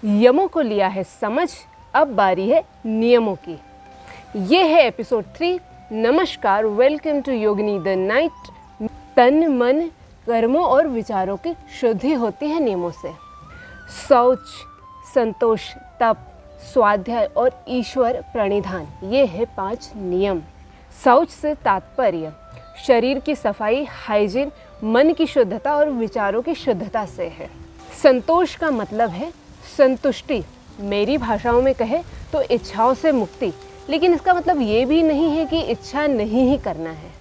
यमों को लिया है समझ, अब बारी है नियमों की। ये है एपिसोड 3। नमस्कार, welcome to Yogini the night. तन मन कर्मों और विचारों की शुद्धि होती है नियमों से। शौच, संतोष, तप, स्वाध्याय और ईश्वर प्रणिधान, ये है 5 नियम। शौच से तात्पर्य शरीर की सफाई, हाइजीन, मन की शुद्धता और विचारों की शुद्धता से है। संतोष का मतलब है संतुष्टि, मेरी भाषाओं में कहे तो इच्छाओं से मुक्ति, लेकिन इसका मतलब ये भी नहीं है कि इच्छा नहीं ही करना है।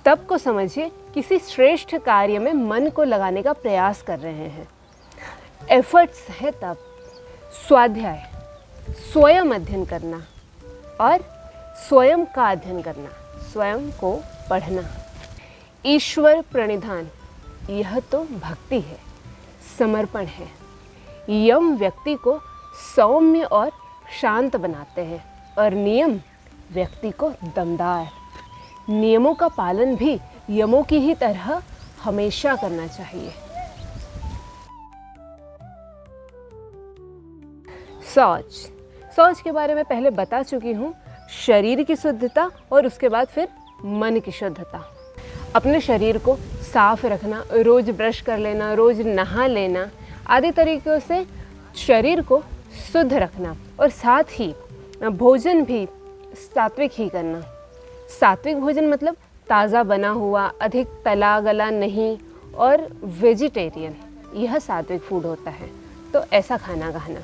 तप को समझिए, किसी श्रेष्ठ कार्य में मन को लगाने का प्रयास कर रहे हैं, एफर्ट्स है तप। स्वाध्याय, स्वयं अध्ययन करना और स्वयं का अध्ययन करना, स्वयं को पढ़ना। ईश्वर प्रणिधान, यह तो भक्ति है, समर्पण है। यम व्यक्ति को सौम्य और शांत बनाते हैं और नियम व्यक्ति को दमदार। नियमों का पालन भी यमों की ही तरह हमेशा करना चाहिए। शौच के बारे में पहले बता चुकी हूँ, शरीर की शुद्धता और उसके बाद फिर मन की शुद्धता। अपने शरीर को साफ रखना, रोज ब्रश कर लेना, रोज नहा लेना आदि तरीक़ों से शरीर को शुद्ध रखना और साथ ही भोजन भी सात्विक ही करना। सात्विक भोजन मतलब ताज़ा बना हुआ, अधिक तला गला नहीं और वेजिटेरियन, यह सात्विक फूड होता है। तो ऐसा खाना खाना।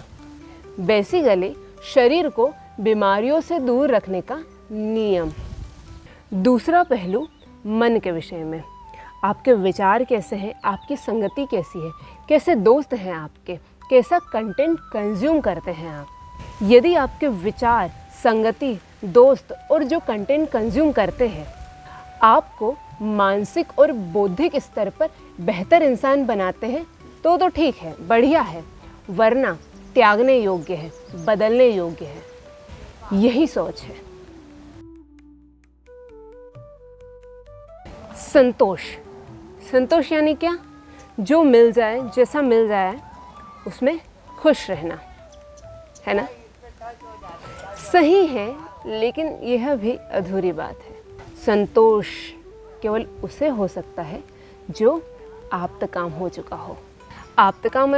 बेसिकली शरीर को बीमारियों से दूर रखने का नियम। दूसरा पहलू मन के विषय में, आपके विचार कैसे हैं, आपकी संगति कैसी है, कैसे दोस्त हैं आपके, कैसा कंटेंट कंज्यूम करते हैं आप। यदि आपके विचार, संगति, दोस्त और जो कंटेंट कंज्यूम करते हैं आपको मानसिक और बौद्धिक स्तर पर बेहतर इंसान बनाते हैं तो ठीक है, बढ़िया है, वरना त्यागने योग्य है, बदलने योग्य है। यही सोच है। संतोष यानी क्या? जो मिल जाए, जैसा मिल जाए उसमें खुश रहना, है ना? सही है, लेकिन यह भी अधूरी बात है। संतोष केवल उसे हो सकता है जो आप्तकाम हो चुका हो। आप्तकाम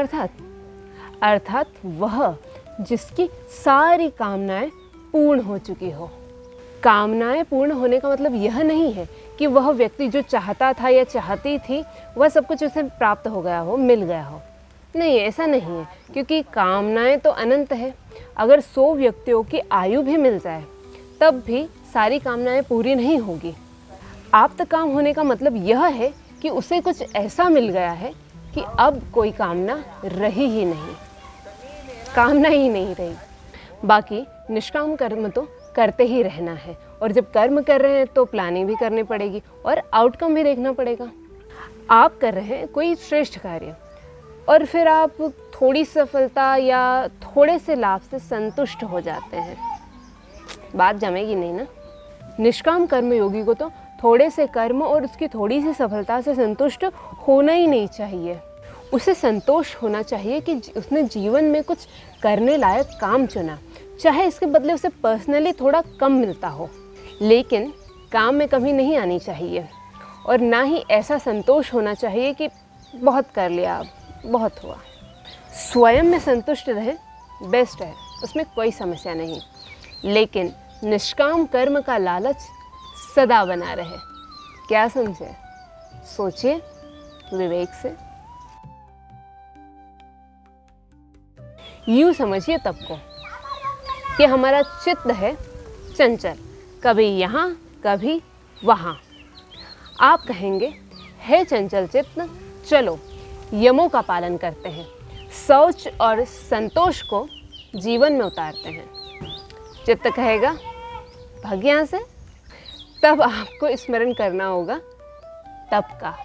अर्थात वह जिसकी सारी कामनाएं पूर्ण हो चुकी हो। कामनाएं पूर्ण होने का मतलब यह नहीं है कि वह व्यक्ति जो चाहता था या चाहती थी वह सब कुछ उसे प्राप्त हो गया हो, मिल गया हो। नहीं, ऐसा नहीं है, क्योंकि कामनाएं तो अनंत है। अगर 100 व्यक्तियों की आयु भी मिल जाए तब भी सारी कामनाएं पूरी नहीं होगी। आप्तकाम होने का मतलब यह है कि उसे कुछ ऐसा मिल गया है कि अब कोई कामना रही ही नहीं, कामना ही नहीं रही। बाकी निष्काम कर्म तो करते ही रहना है, और जब कर्म कर रहे हैं तो प्लानिंग भी करनी पड़ेगी और आउटकम भी देखना पड़ेगा। आप कर रहे हैं कोई श्रेष्ठ कार्य और फिर आप थोड़ी सफलता या थोड़े से लाभ से संतुष्ट हो जाते हैं, बात जमेगी नहीं ना। निष्काम कर्म योगी को तो थोड़े से कर्म और उसकी थोड़ी सी सफलता से संतुष्ट होना ही नहीं चाहिए। उसे संतोष होना चाहिए कि उसने जीवन में कुछ करने लायक काम चुना, चाहे इसके बदले उसे पर्सनली थोड़ा कम मिलता हो, लेकिन काम में कमी नहीं आनी चाहिए। और ना ही ऐसा संतोष होना चाहिए कि बहुत कर लिया, अब बहुत हुआ। स्वयं में संतुष्ट रहे, बेस्ट है, उसमें कोई समस्या नहीं, लेकिन निष्काम कर्म का लालच सदा बना रहे। क्या समझे? सोचिए विवेक से। यूँ समझिए तब को कि हमारा चित्त है चंचल, कभी यहाँ कभी वहाँ। आप कहेंगे, हे चंचल चित्त, चलो यमों का पालन करते हैं, शौच और संतोष को जीवन में उतारते हैं। चित्त कहेगा, भाग यहाँ से। तब आपको स्मरण करना होगा तप का।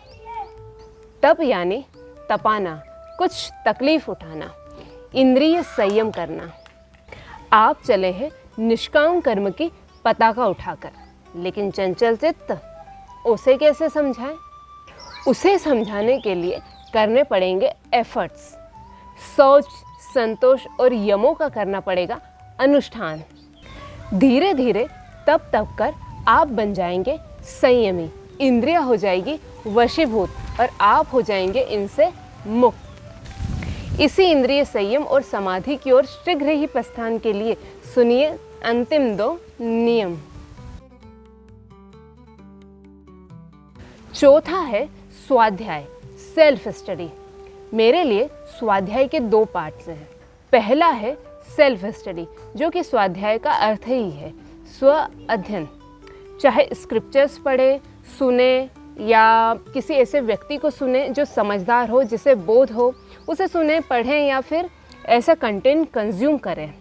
तप यानी तपाना, कुछ तकलीफ उठाना, इंद्रिय संयम करना। आप चले हैं निष्काम कर्म की पताका उठाकर, लेकिन चंचल चित्त उसे कैसे समझाएं? उसे समझाने के लिए करने पड़ेंगे एफर्ट्स। शौच संतोष और यमों का करना पड़ेगा अनुष्ठान। धीरे धीरे तप तप कर आप बन जाएंगे संयमी, इंद्रियां हो जाएगी वशीभूत और आप हो जाएंगे इनसे मुक्त। इसी इंद्रिय संयम और समाधि की ओर शीघ्र ही प्रस्थान के लिए सुनिए अंतिम 2 नियम। चौथा है स्वाध्याय, सेल्फ स्टडी। मेरे लिए स्वाध्याय के 2 पार्ट्स हैं। पहला है सेल्फ स्टडी, जो कि स्वाध्याय का अर्थ ही है स्व अध्ययन। चाहे स्क्रिप्चर्स पढ़े, सुने या किसी ऐसे व्यक्ति को सुने जो समझदार हो, जिसे बोध हो, उसे सुने, पढ़ें या फिर ऐसा कंटेंट कंज्यूम करें,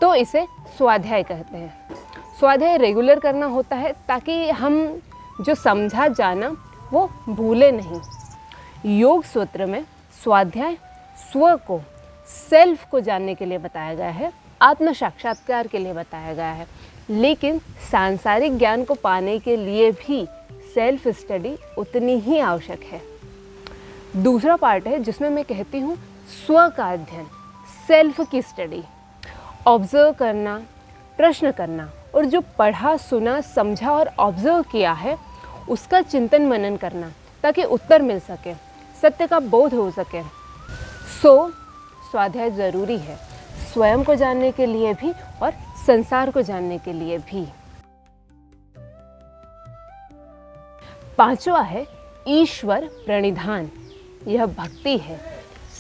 तो इसे स्वाध्याय कहते हैं। स्वाध्याय रेगुलर करना होता है ताकि हम जो समझा जाना वो भूले नहीं। योग सूत्र में स्वाध्याय स्व को, सेल्फ को जानने के लिए बताया गया है, आत्म साक्षात्कार के लिए बताया गया है, लेकिन सांसारिक ज्ञान को पाने के लिए भी सेल्फ स्टडी उतनी ही आवश्यक है। दूसरा पार्ट है जिसमें मैं कहती हूँ स्व का अध्ययन, सेल्फ की स्टडी। ऑब्जर्व करना, प्रश्न करना और जो पढ़ा, सुना, समझा और ऑब्जर्व किया है उसका चिंतन मनन करना ताकि उत्तर मिल सके, सत्य का बोध हो सके। स्वाध्याय ज़रूरी है, स्वयं को जानने के लिए भी और संसार को जानने के लिए भी। पांचवा है ईश्वर प्रणिधान। यह भक्ति है,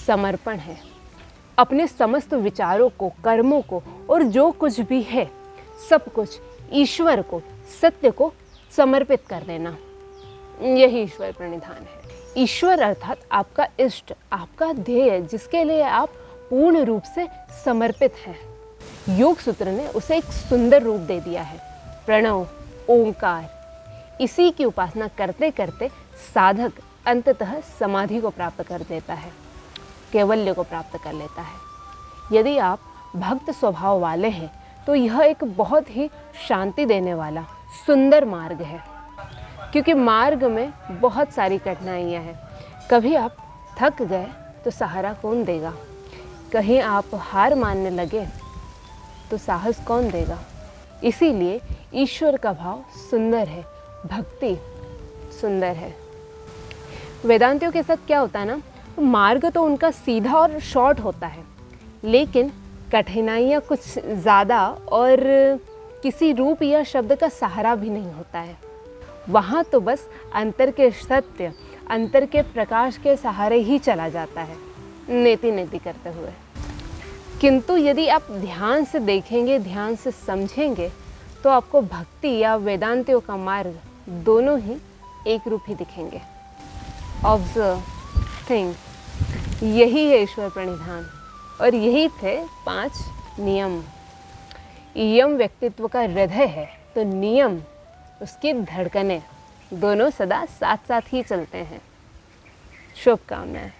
समर्पण है। अपने समस्त विचारों को, कर्मों को और जो कुछ भी है सब कुछ ईश्वर को, सत्य को समर्पित कर देना, यही ईश्वर प्रणिधान है। ईश्वर अर्थात आपका इष्ट, आपका ध्येय, जिसके लिए आप पूर्ण रूप से समर्पित हैं। योग सूत्र ने उसे एक सुंदर रूप दे दिया है, प्रणव, ओंकार। इसी की उपासना करते करते साधक अंततः समाधि को प्राप्त कर देता है, कैवल्य को प्राप्त कर लेता है। यदि आप भक्त स्वभाव वाले हैं तो यह एक बहुत ही शांति देने वाला सुंदर मार्ग है, क्योंकि मार्ग में बहुत सारी कठिनाइयाँ हैं। कभी आप थक गए तो सहारा कौन देगा, कहीं आप हार मानने लगे तो साहस कौन देगा। इसीलिए ईश्वर का भाव सुंदर है, भक्ति सुंदर है। वेदांतियों के साथ क्या होता है ना, मार्ग तो उनका सीधा और शॉर्ट होता है, लेकिन कठिनाइयाँ कुछ ज़्यादा और किसी रूप या शब्द का सहारा भी नहीं होता है। वहाँ तो बस अंतर के सत्य, अंतर के प्रकाश के सहारे ही चला जाता है, नेति नेति करते हुए। किंतु यदि आप ध्यान से देखेंगे, ध्यान से समझेंगे, तो आपको भक्ति या वेदांतियों का मार्ग दोनों ही एक रूप ही दिखेंगे। ऑब्जर्व, थिंक, यही है ईश्वर प्रणिधान और यही थे 5 नियम। यम व्यक्तित्व का हृदय है तो नियम उसकी धड़कनें, दोनों सदा साथ साथ ही चलते हैं। शुभकामनाएं।